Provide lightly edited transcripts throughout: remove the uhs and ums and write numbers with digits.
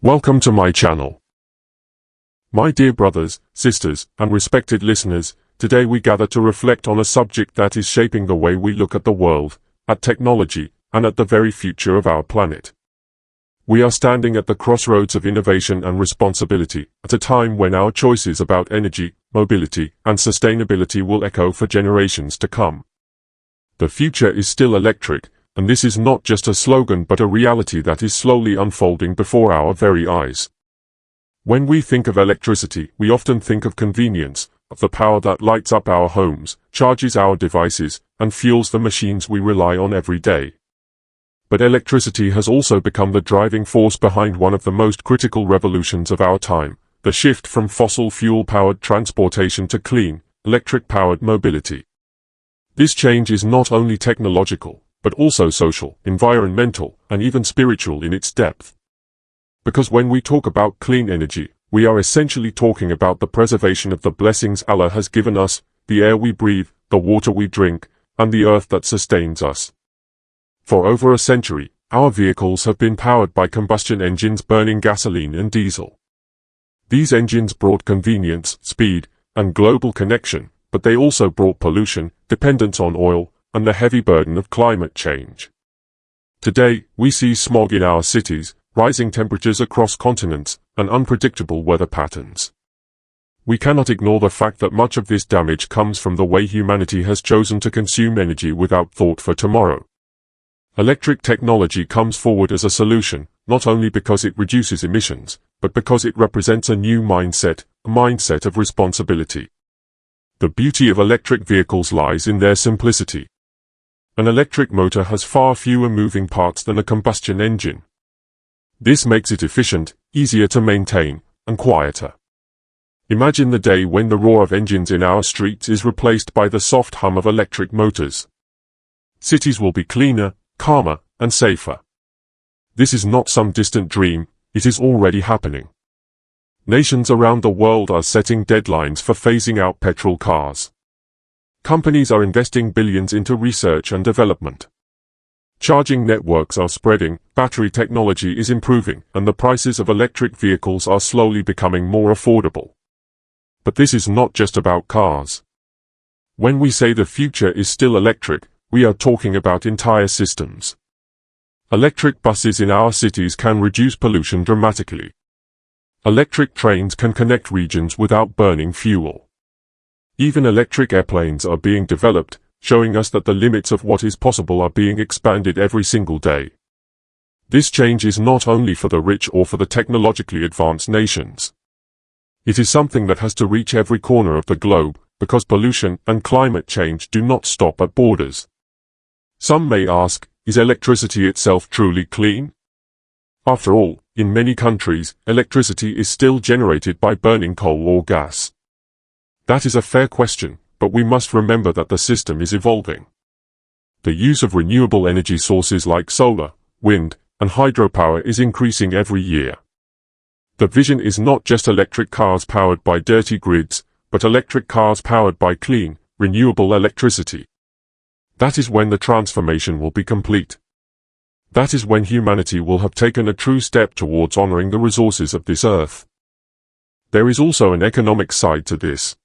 Welcome to my channel. My dear brothers, sisters, and respected listeners, today we gather to reflect on a subject that is shaping the way we look at the world, at technology, and at the very future of our planet. We are standing at the crossroads of innovation and responsibility, at a time when our choices about energy, mobility, and sustainability will echo for generations to come. The future is still electric, and this is not just a slogan but a reality that is slowly unfolding before our very eyes. When we think of electricity, we often think of convenience, of the power that lights up our homes, charges our devices, and fuels the machines we rely on every day. But electricity has also become the driving force behind one of the most critical revolutions of our time, the shift from fossil fuel-powered transportation to clean, electric-powered mobility. This change is not only technological, but also social, environmental, and even spiritual in its depth. Because when we talk about clean energy, we are essentially talking about the preservation of the blessings Allah has given us, the air we breathe, the water we drink, and the earth that sustains us. For over a century, our vehicles have been powered by combustion engines burning gasoline and diesel. These engines brought convenience, speed, and global connection, but they also brought pollution, dependence on oil, and the heavy burden of climate change. Today, we see smog in our cities, rising temperatures across continents, and unpredictable weather patterns. We cannot ignore the fact that much of this damage comes from the way humanity has chosen to consume energy without thought for tomorrow. Electric technology comes forward as a solution, not only because it reduces emissions, but because it represents a new mindset, a mindset of responsibility. The beauty of electric vehicles lies in their simplicity. An electric motor has far fewer moving parts than a combustion engine. This makes it efficient, easier to maintain, and quieter. Imagine the day when the roar of engines in our streets is replaced by the soft hum of electric motors. Cities will be cleaner, calmer, and safer. This is not some distant dream, it is already happening. Nations around the world are setting deadlines for phasing out petrol cars. Companies are investing billions into research and development. Charging networks are spreading, battery technology is improving, and the prices of electric vehicles are slowly becoming more affordable. But this is not just about cars. When we say the future is still electric, we are talking about entire systems. Electric buses in our cities can reduce pollution dramatically. Electric trains can connect regions without burning fuel. Even electric airplanes are being developed, showing us that the limits of what is possible are being expanded every single day. This change is not only for the rich or for the technologically advanced nations. It is something that has to reach every corner of the globe, because pollution and climate change do not stop at borders. Some may ask, is electricity itself truly clean? After all, in many countries, electricity is still generated by burning coal or gas. That is a fair question, but we must remember that the system is evolving. The use of renewable energy sources like solar, wind, and hydropower is increasing every year. The vision is not just electric cars powered by dirty grids, but electric cars powered by clean, renewable electricity. That is when the transformation will be complete. That is when humanity will have taken a true step towards honoring the resources of this earth. There is also an economic side to this.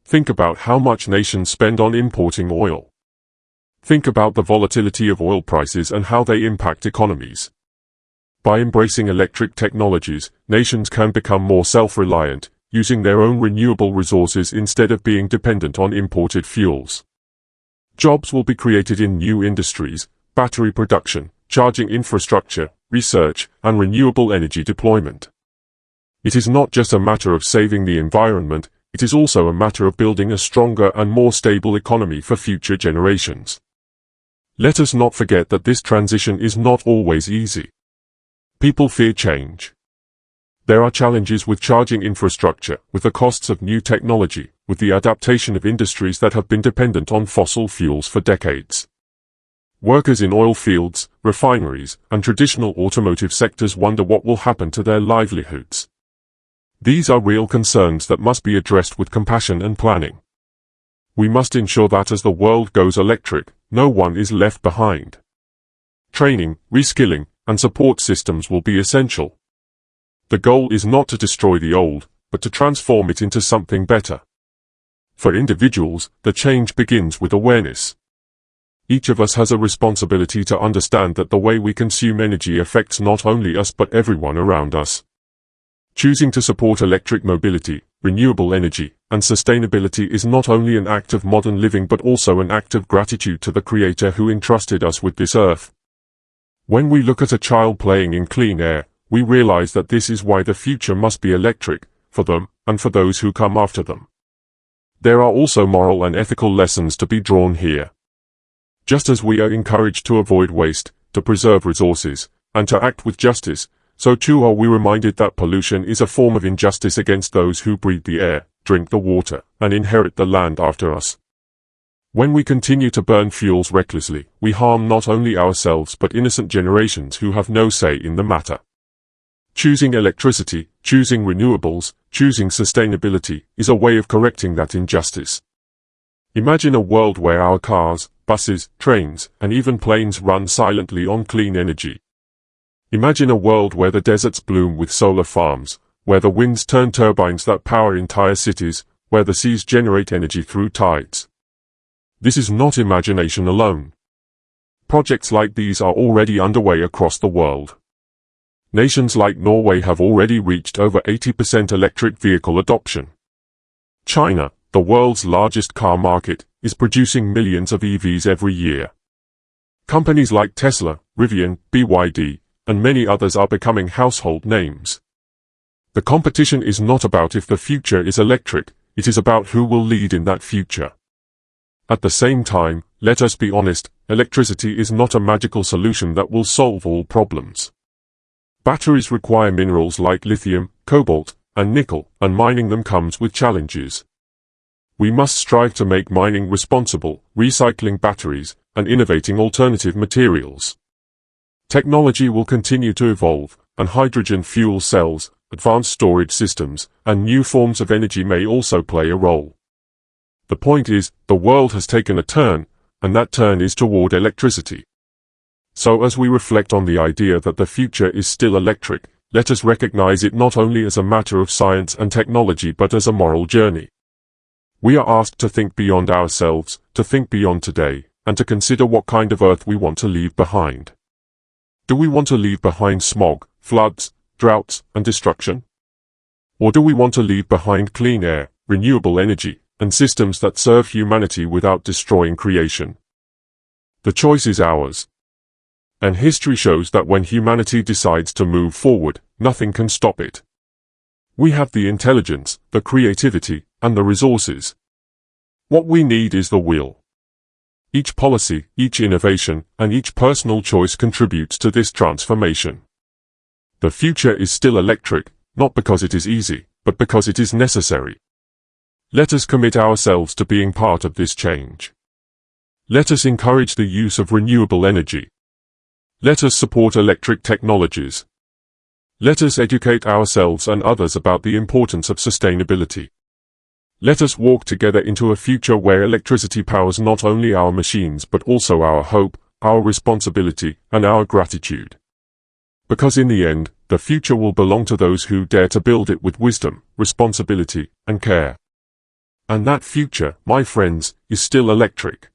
Think about how much nations spend on importing oil. Think about the volatility of oil prices and how they impact economies. By embracing electric technologies, nations can become more self-reliant, using their own renewable resources instead of being dependent on imported fuels. Jobs will be created in new industries, battery production, charging infrastructure, research, and renewable energy deployment. It is not just a matter of saving the environment, it is also a matter of building a stronger and more stable economy for future generations. Let us not forget that this transition is not always easy. People fear change. There are challenges with charging infrastructure, with the costs of new technology, with the adaptation of industries that have been dependent on fossil fuels for decades. Workers in oil fields, refineries, and traditional automotive sectors wonder what will happen to their livelihoods. These are real concerns that must be addressed with compassion and planning. We must ensure that as the world goes electric, no one is left behind. Training, reskilling, and support systems will be essential. The goal is not to destroy the old, but to transform it into something better. For individuals, the change begins with awareness. Each of us has a responsibility to understand that the way we consume energy affects not only us but everyone around us. Choosing to support electric mobility, renewable energy, and sustainability is not only an act of modern living but also an act of gratitude to the Creator who entrusted us with this earth. When we look at a child playing in clean air, we realize that this is why the future must be electric, for them, and for those who come after them. There are also moral and ethical lessons to be drawn here. Just as we are encouraged to avoid waste, to preserve resources, and to act with justice, so too are we reminded that pollution is a form of injustice against those who breathe the air, drink the water, and inherit the land after us. When we continue to burn fuels recklessly, we harm not only ourselves but innocent generations who have no say in the matter. Choosing electricity, choosing renewables, choosing sustainability is a way of correcting that injustice. Imagine a world where our cars, buses, trains, and even planes run silently on clean energy. Imagine a world where the deserts bloom with solar farms, where the winds turn turbines that power entire cities, where the seas generate energy through tides. This is not imagination alone. Projects like these are already underway across the world. Nations like Norway have already reached over 80% electric vehicle adoption. China, the world's largest car market, is producing millions of EVs every year. Companies like Tesla, Rivian, BYD, and many others are becoming household names. The competition is not about if the future is electric, it is about who will lead in that future. At the same time, let us be honest, electricity is not a magical solution that will solve all problems. Batteries require minerals like lithium, cobalt, and nickel, and mining them comes with challenges. We must strive to make mining responsible, recycling batteries, and innovating alternative materials. Technology will continue to evolve, and hydrogen fuel cells, advanced storage systems, and new forms of energy may also play a role. The point is, the world has taken a turn, and that turn is toward electricity. So as we reflect on the idea that the future is still electric, let us recognize it not only as a matter of science and technology but as a moral journey. We are asked to think beyond ourselves, to think beyond today, and to consider what kind of earth we want to leave behind. Do we want to leave behind smog, floods, droughts, and destruction? Or do we want to leave behind clean air, renewable energy, and systems that serve humanity without destroying creation? The choice is ours. And history shows that when humanity decides to move forward, nothing can stop it. We have the intelligence, the creativity, and the resources. What we need is the will. Each policy, each innovation, and each personal choice contributes to this transformation. The future is still electric, not because it is easy, but because it is necessary. Let us commit ourselves to being part of this change. Let us encourage the use of renewable energy. Let us support electric technologies. Let us educate ourselves and others about the importance of sustainability. Let us walk together into a future where electricity powers not only our machines but also our hope, our responsibility, and our gratitude. Because in the end, the future will belong to those who dare to build it with wisdom, responsibility, and care. And that future, my friends, is still electric.